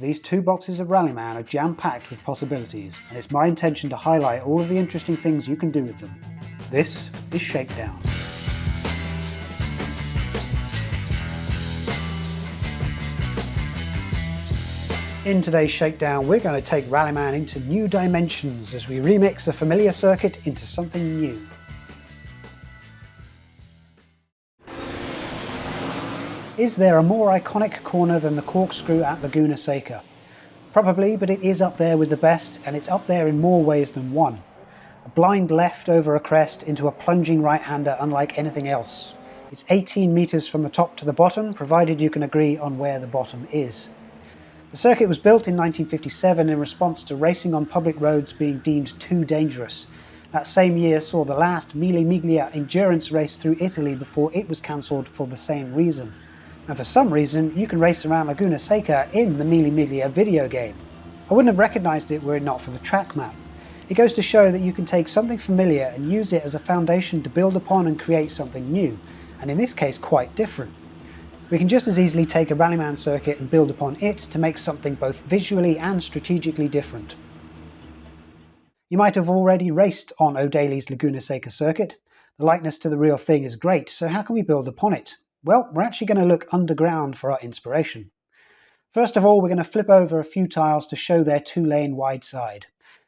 these two boxes of Rallyman are jam-packed with possibilities, and it's my intention to highlight all of the interesting things you can do with them. This is Shakedown. In today's Shakedown, we're going to take Rallyman into new dimensions as we remix a familiar circuit into something new. Is there a more iconic corner than the corkscrew at Laguna Seca? Probably, but it is up there with the best, and it's up there in more ways than one. A blind left over a crest into a plunging right-hander unlike anything else. It's 18 meters from the top to the bottom, provided you can agree on where the bottom is. The circuit was built in 1957 in response to racing on public roads being deemed too dangerous. That same year saw the last Mille Miglia endurance race through Italy before it was cancelled for the same reason. And for some reason, you can race around Laguna Seca in the Mille Miglia video game. I wouldn't have recognised it were it not for the track map. It goes to show that you can take something familiar and use it as a foundation to build upon and create something new, and in this case quite different. We can just as easily take a Rallyman circuit and build upon it to make something both visually and strategically different. You might have already raced on O'Daly's Laguna Seca circuit. The likeness to the real thing is great, so how can we build upon it? Well, we're actually going to look underground for our inspiration. First of all, we're going to flip over a few tiles to show their two-lane wide side.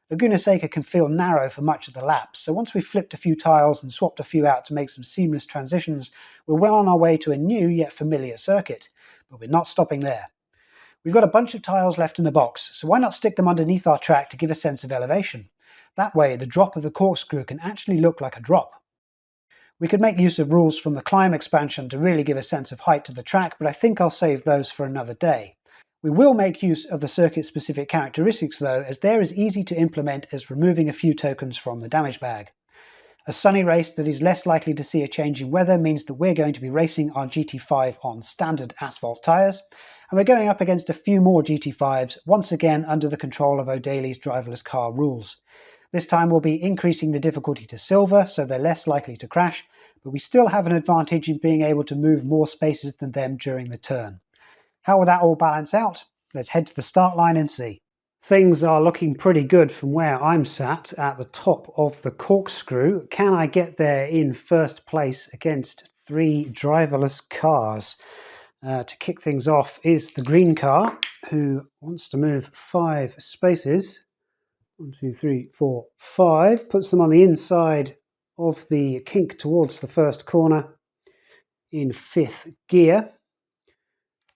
Laguna Seca can feel narrow for much of the lap, so once we've flipped a few tiles and swapped a few out to make some seamless transitions, we're well on our way to a new yet familiar circuit. But we're not stopping there. We've got a bunch of tiles left in the box, so why not stick them underneath our track to give a sense of elevation? That way, the drop of the corkscrew can actually look like a drop. We could make use of rules from the climb expansion to really give a sense of height to the track, but I think I'll save those for another day. We will make use of the circuit-specific characteristics though, as they're as easy to implement as removing a few tokens from the damage bag. A sunny race that is less likely to see a change in weather means that we're going to be racing our GT5 on standard asphalt tyres, and we're going up against a few more GT5s, once again under the control of O'Daly's driverless car rules. This time we'll be increasing the difficulty to silver, so they're less likely to crash, but we still have an advantage in being able to move more spaces than them during the turn. How will that all balance out? Let's head to the start line and see. Things are looking pretty good from where I'm sat at the top of the corkscrew. Can I get there in first place against three driverless cars? To kick things off is the green car, who wants to move 5 spaces. 1, 2, 3, 4, 5. Puts them on the inside of the kink towards the first corner in 5th gear.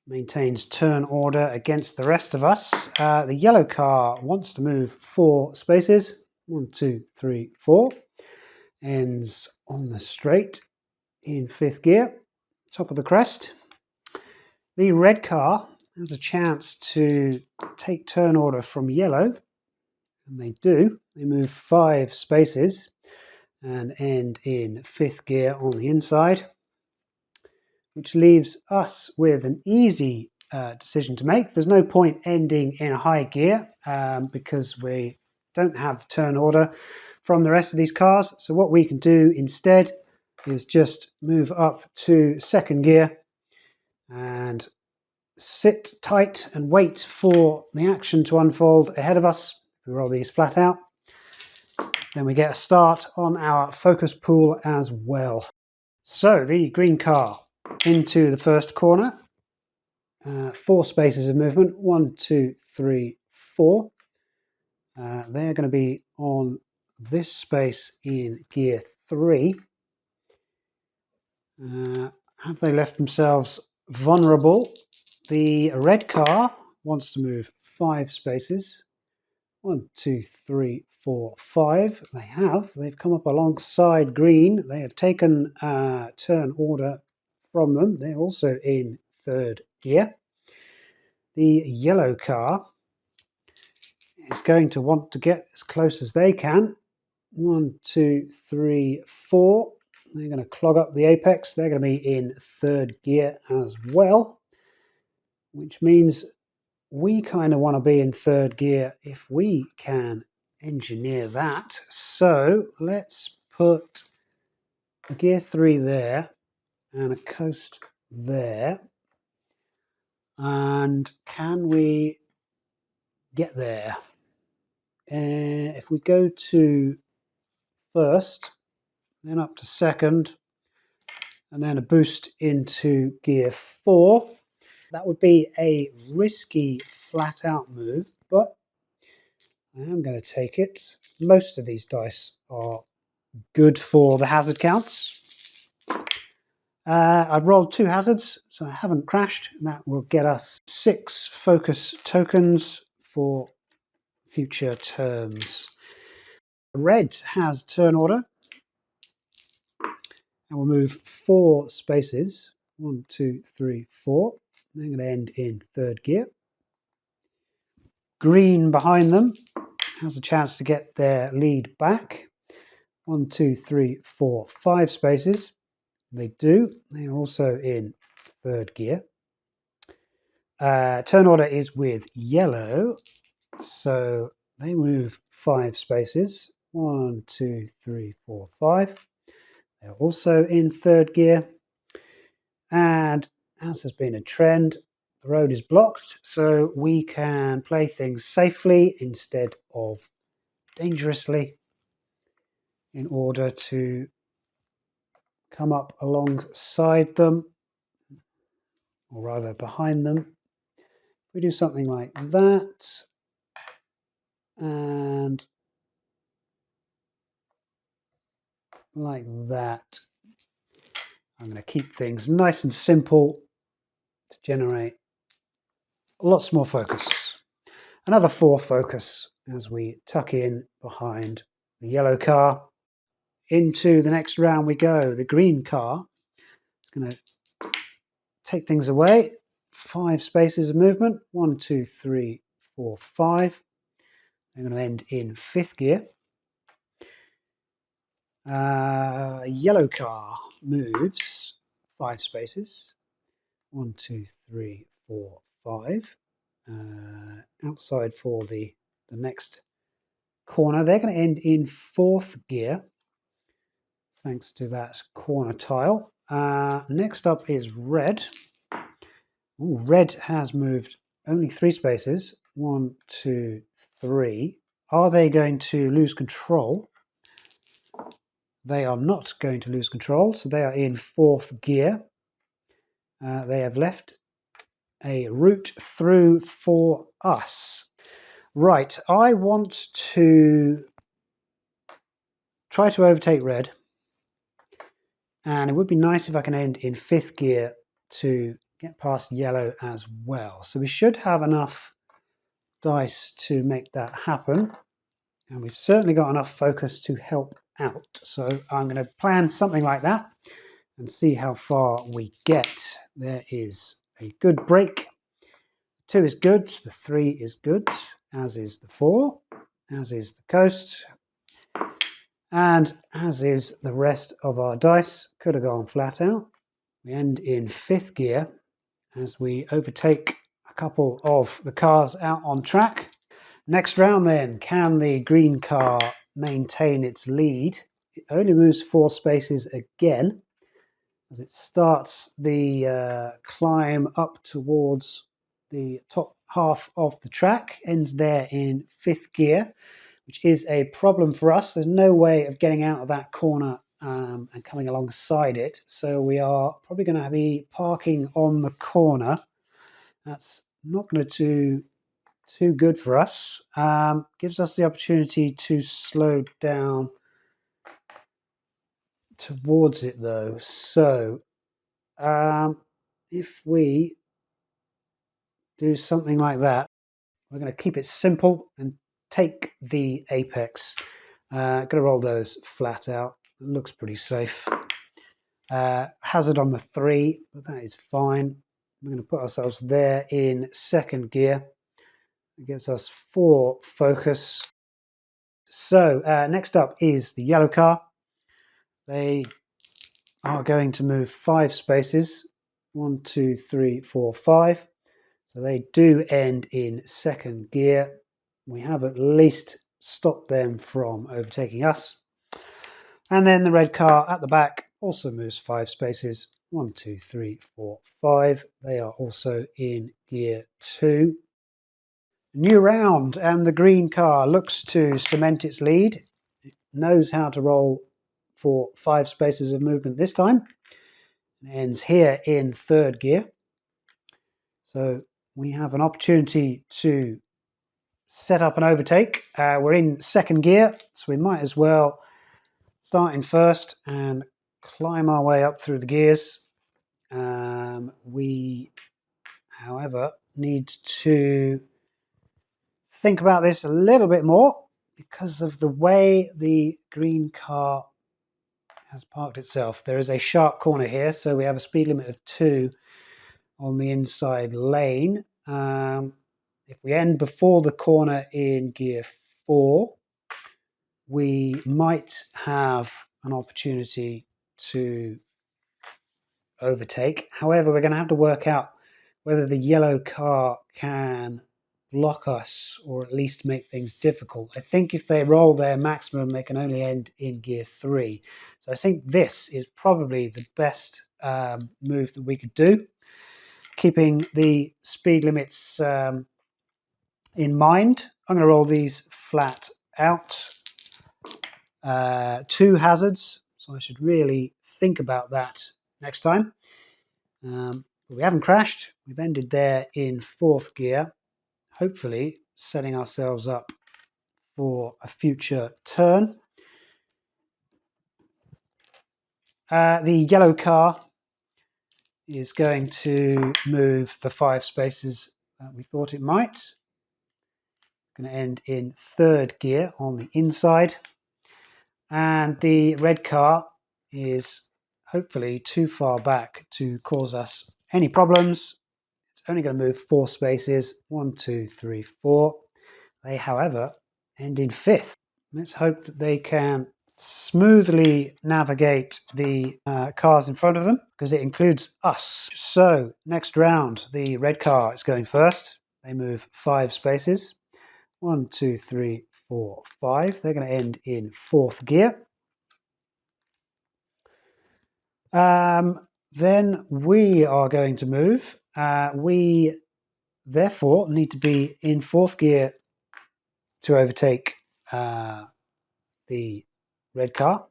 Maintains turn order against the rest of us. The yellow car wants to move 4 spaces. 1, 2, 3, 4. Ends on the straight in 5th gear. Top of the crest. The red car has a chance to take turn order from yellow. And they do. They move 5 spaces and end in 5th gear on the inside, which leaves us with an easy decision to make. There's no point ending in a high gear because we don't have turn order from the rest of these cars. So what we can do instead is just move up to 2nd gear and sit tight and wait for the action to unfold ahead of us. We roll these flat out, then we get a start on our focus pool as well. So the green car into the first corner, 4 spaces of movement, 1, 2, 3, 4. They're going to be on this space in gear 3. Have they left themselves vulnerable? The red car wants to move 5 spaces. 1, 2, 3, 4, 5. They have. They've come up alongside green. They have taken turn order from them. They're also in 3rd gear. The yellow car is going to want to get as close as they can. 1, 2, 3, 4. They're going to clog up the apex. They're going to be in 3rd gear as well, which means we kind of want to be in 3rd gear if we can engineer that. So let's put a gear 3 there and a coast there. And can we get there. And if we go to first, then up to second, and then a boost into gear 4, that would be a risky flat out move, but I am going to take it. Most of these dice are good for the hazard counts. I've rolled 2 hazards, so I haven't crashed. That will get us 6 focus tokens for future turns. Red has turn order, and we'll move 4 spaces. 1, 2, 3, 4. They're going to end in third gear. Green behind them has a chance to get their lead back. 1, 2, 3, 4, 5 spaces. They do. They are also in third gear. Turn order is with yellow, so they move 5 spaces. 1, 2, 3, 4, 5. They're also in third gear. And as has been a trend, the road is blocked, so we can play things safely instead of dangerously in order to come up alongside them, or rather behind them. We do something like that, and like that. I'm going to keep things nice and simple to generate lots more focus. Another 4 focus as we tuck in behind the yellow car. Into the next round we go. The green car is going to take things away. 5 spaces of movement. 1, 2, 3, 4, 5. They're going to end in 5th gear. Yellow car moves 5 spaces. 1, 2, 3, 4, 5. Outside for the next corner. They're going to end in 4th gear, thanks to that corner tile. Next up is red. Ooh, red has moved only 3 spaces. 1, 2, 3. Are they going to lose control? They are not going to lose control, so they are in 4th gear. They have left a route through for us. Right, I want to try to overtake red, and it would be nice if I can end in 5th gear to get past yellow as well. So we should have enough dice to make that happen, and we've certainly got enough focus to help out. So I'm going to plan something like that and see how far we get. There is a good break. 2 is good, the 3 is good, as is the 4, as is the coast, and as is the rest of our dice. Could have gone flat out. We end in 5th gear as we overtake a couple of the cars out on track. Next round then, can the green car maintain its lead? It only moves 4 spaces again as it starts the climb up towards the top half of the track, ends there in 5th gear, which is a problem for us. There's no way of getting out of that corner and coming alongside it, so we are probably going to be parking on the corner. That's not going to do too good for us. Gives us the opportunity to slow down towards it though. So if we do something like that, we're going to keep it simple and take the apex. Going to roll those flat out. It looks pretty safe. Hazard on the 3, but that is fine. We're going to put ourselves there in 2nd gear. It gets us 4 focus. So next up is the yellow car. They are going to move 5 spaces. 1, 2, 3, 4, 5. So they do end in 2nd gear. We have at least stopped them from overtaking us. And then the red car at the back also moves 5 spaces. 1, 2, 3, 4, 5. They are also in gear 2. New round, and the green car looks to cement its lead. It knows how to roll for 5 spaces of movement this time. It ends here in 3rd gear. So we have an opportunity to set up an overtake. We're in 2nd gear, so we might as well start in 1st and climb our way up through the gears. We, however, need to think about this a little bit more because of the way the green car has parked itself. There is a sharp corner here, so we have a speed limit of 2 on the inside lane. If we end before the corner in gear 4, we might have an opportunity to overtake. However, we're going to have to work out whether the yellow car can block us or at least make things difficult. I think if they roll their maximum, they can only end in gear 3. So I think this is probably the best move that we could do, keeping the speed limits in mind. I'm going to roll these flat out. 2 hazards, so I should really think about that next time. But we haven't crashed. We've ended there in 4th gear, hopefully setting ourselves up for a future turn. The yellow car is going to move the 5 spaces that we thought it might. Going to end in 3rd gear on the inside. And the red car is hopefully too far back to cause us any problems. It's only going to move 4 spaces. 1, 2, 3, 4. They, however, end in 5th. Let's hope that they can smoothly navigate the cars in front of them, because it includes us. So next round, the red car is going first. They move 5 spaces. 1, 2, 3, 4, 5. They're going to end in 4th gear. Then we are going to move. We therefore need to be in 4th gear to overtake the red car.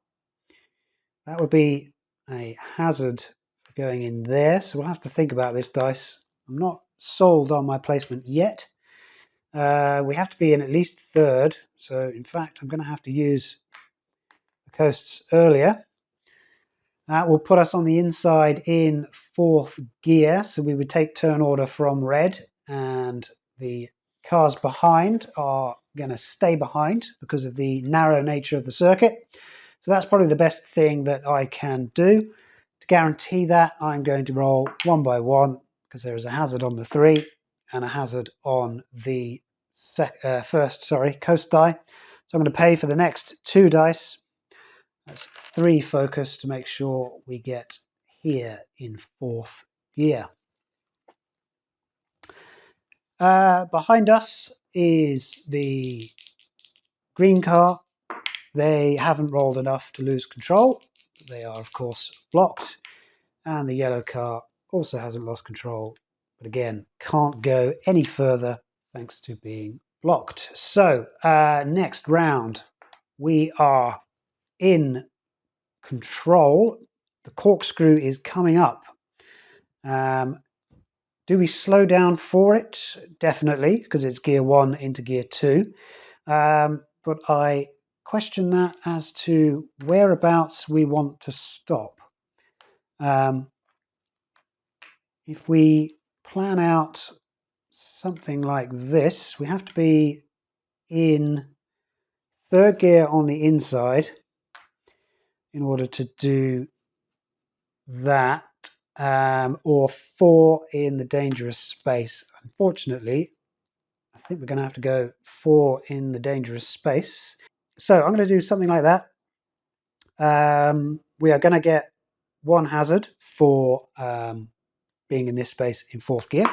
That would be a hazard for going in there, so we'll have to think about this dice. I'm not sold on my placement yet. We have to be in at least 3rd, so in fact I'm going to have to use the coasts earlier. That will put us on the inside in 4th gear, so we would take turn order from red, and the cars behind are going to stay behind because of the narrow nature of the circuit. So that's probably the best thing that I can do. To guarantee that, I'm going to roll 1 by 1, because there is a hazard on the 3 and a hazard on the first coast die. So I'm going to pay for the next 2 dice. That's 3 focus to make sure we get here in 4th gear. Behind us is the green car. They haven't rolled enough to lose control. They are, of course, blocked. And the yellow car also hasn't lost control, but again, can't go any further thanks to being blocked. So, next round, we are in control. The corkscrew is coming up. Do we slow down for it? Definitely, because it's gear 1 into gear 2. But I question that as to whereabouts we want to stop. If we plan out something like this, we have to be in 3rd gear on the inside in order to do that, or 4 in the dangerous space. Unfortunately, I think we're going to have to go 4 in the dangerous space. So I'm going to do something like that. We are going to get 1 hazard for being in this space in 4th gear.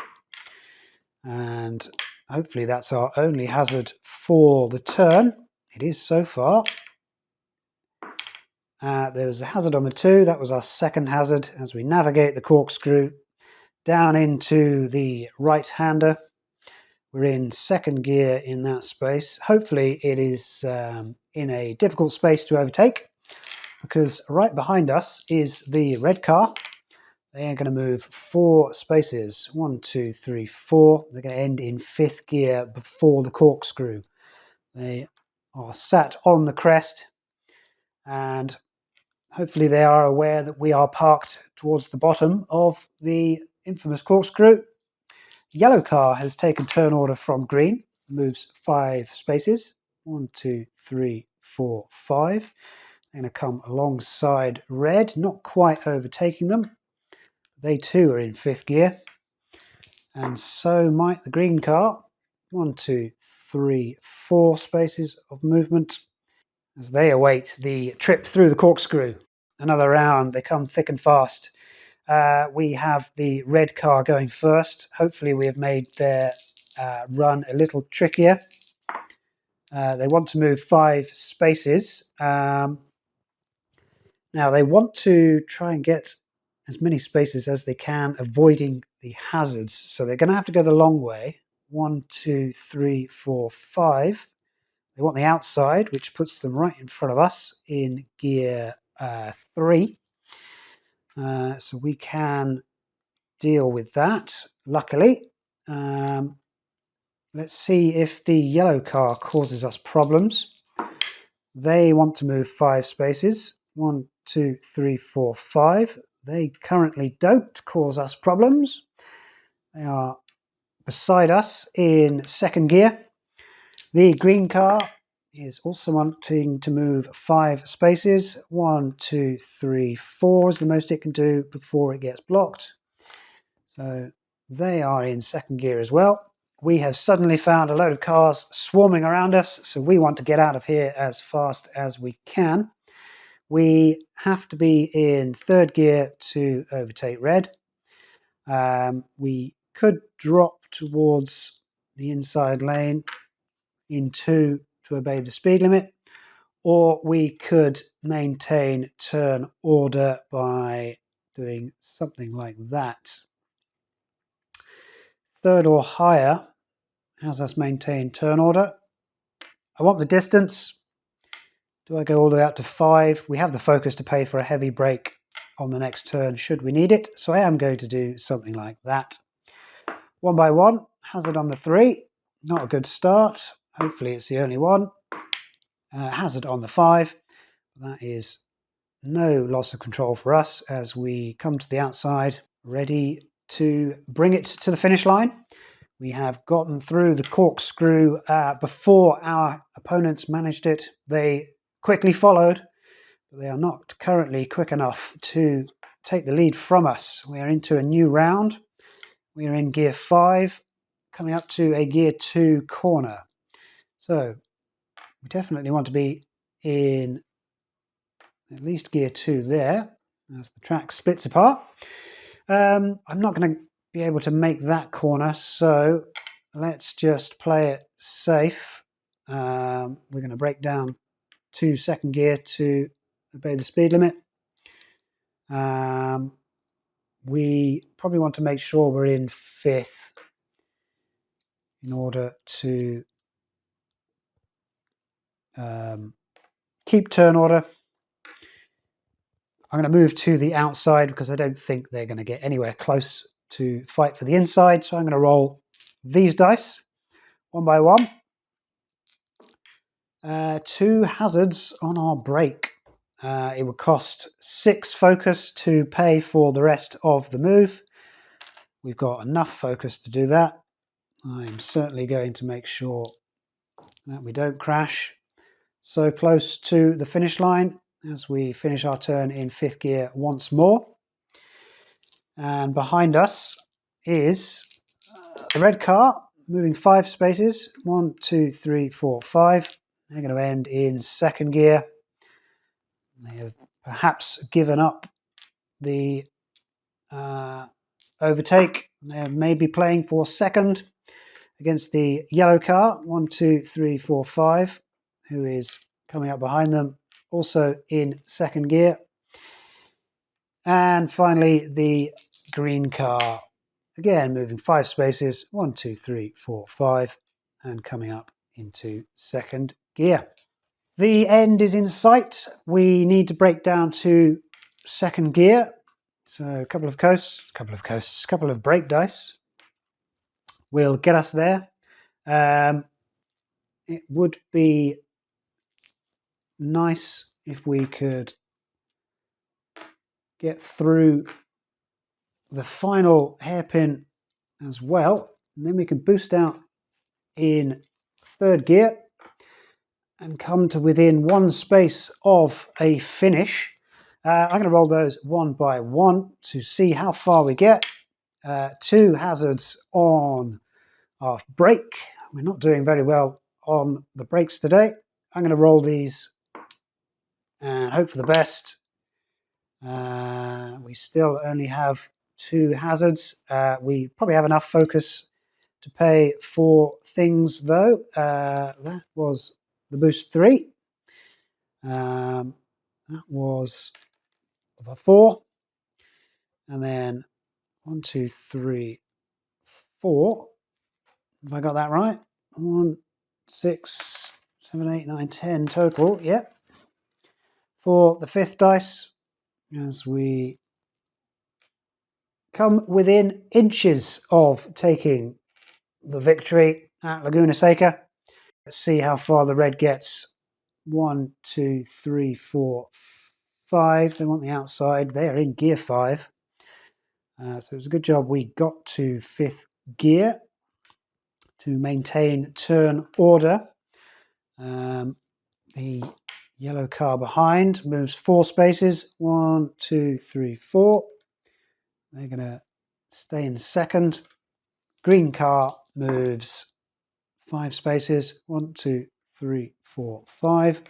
And hopefully that's our only hazard for the turn. It is so far. There was a hazard on the 2. That was our 2nd hazard as we navigate the corkscrew down into the right-hander. We're in second gear in that space. Hopefully it is in a difficult space to overtake, because right behind us is the red car. They are going to move 4 spaces. 1, 2, 3, 4. They're going to end in 5th gear before the corkscrew. They are sat on the crest, and hopefully they are aware that we are parked towards the bottom of the infamous corkscrew. Yellow car has taken turn order from green, moves 5 spaces. 1, 2, 3, 4, 5. They're going to come alongside red, not quite overtaking them. They too are in 5th gear. And so might the green car. 1, 2, 3, 4 spaces of movement as they await the trip through the corkscrew. Another round, they come thick and fast. We have the red car going first. Hopefully we have made their run a little trickier. They want to move 5 spaces. Now they want to try and get as many spaces as they can, avoiding the hazards. So they're going to have to go the long way. 1, 2, 3, 4, 5. They want the outside, which puts them right in front of us in gear 3. So we can deal with that, luckily. Let's see if the yellow car causes us problems. They want to move 5 spaces. 1, 2, 3, 4, 5. They currently don't cause us problems. They are beside us in second gear. The green car is also wanting to move 5 spaces. 1, 2, 3, 4 is the most it can do before it gets blocked. So they are in second gear as well. We have suddenly found a load of cars swarming around us, so we want to get out of here as fast as we can. We have to be in third gear to overtake red. We could drop towards the inside lane in 2 to obey the speed limit, or we could maintain turn order by doing something like that. Third or higher has us maintain turn order. I want the distance. Do I go all the way up to 5? We have the focus to pay for a heavy brake on the next turn should we need it, so I am going to do something like that. 1 by 1, hazard on the 3, not a good start. Hopefully it's the only one. Hazard on the 5, that is no loss of control for us as we come to the outside, ready to bring it to the finish line. We have gotten through the corkscrew before our opponents managed it. They quickly followed, but they are not currently quick enough to take the lead from us. We are into a new round. We are in gear 5, coming up to a gear 2 corner. So we definitely want to be in at least gear 2 there as the track splits apart. I'm not going to be able to make that corner, so let's just play it safe. We're going to break down to second gear to obey the speed limit. We probably want to make sure we're in 5th in order to keep turn order. I'm going to move to the outside because I don't think they're going to get anywhere close to fight for the inside. So I'm going to roll these dice 1 by 1. 2 hazards on our brake. It would cost 6 focus to pay for the rest of the move. We've got enough focus to do that. I'm certainly going to make sure that we don't crash. So close to the finish line as we finish our turn in 5th gear once more. And behind us is the red car, moving 5 spaces. 1, 2, 3, 4, 5. They're going to end in second gear. They have perhaps given up the overtake. They may be playing for second against the yellow car. 1, 2, 3, 4, 5, who is coming up behind them, also in second gear. And finally, the green car Again, moving 5 spaces, 1, 2, 3, 4, 5, and coming up into second gear. The end is in sight. We need to break down to second gear. So a couple of brake dice will get us there. It would be nice if we could get through the final hairpin as well, and then we can boost out in third gear and come to within 1 space of a finish. I'm going to roll those one by one to see how far we get. 2 hazards on our brake. We're not doing very well on the brakes today. I'm going to roll these and hope for the best. We still only have 2 hazards. We probably have enough focus to pay for things though. That was the boost 3. That was the 4. And then 1, 2, 3, 4. Have I got that right? 1, 6, 7, 8, 9, 10 total. Yep. For the 5th dice, as we come within inches of taking the victory at Laguna Seca. Let's see how far the red gets. 1, 2, 3, 4, 5. They want the outside. They're in gear 5. So it was a good job we got to 5th gear to maintain turn order. The yellow car behind moves 4 spaces. 1, 2, 3, 4. They're going to stay in second. Green car moves 5 spaces. 1, 2, 3, 4, 5.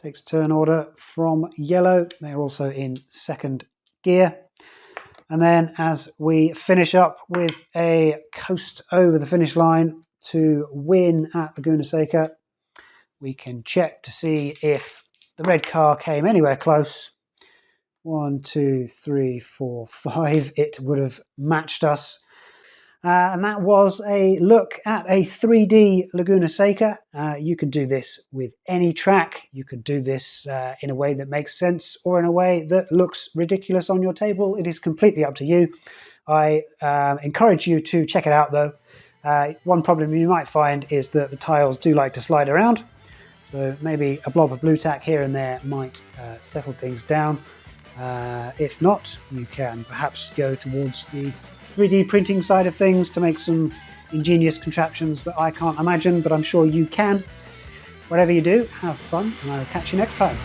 Takes turn order from yellow. They're also in second gear. And then as we finish up with a coast over the finish line to win at Laguna Seca, we can check to see if the red car came anywhere close. 1, 2, 3, 4, 5. It would have matched us. And that was a look at a 3D Laguna Seca. You could do this with any track. You could do this in a way that makes sense or in a way that looks ridiculous on your table. It is completely up to you. I encourage you to check it out though. One problem you might find is that the tiles do like to slide around. So maybe a blob of blue tack here and there might settle things down. If not, you can perhaps go towards the 3D printing side of things to make some ingenious contraptions that I can't imagine, but I'm sure you can. Whatever you do, have fun, and I'll catch you next time.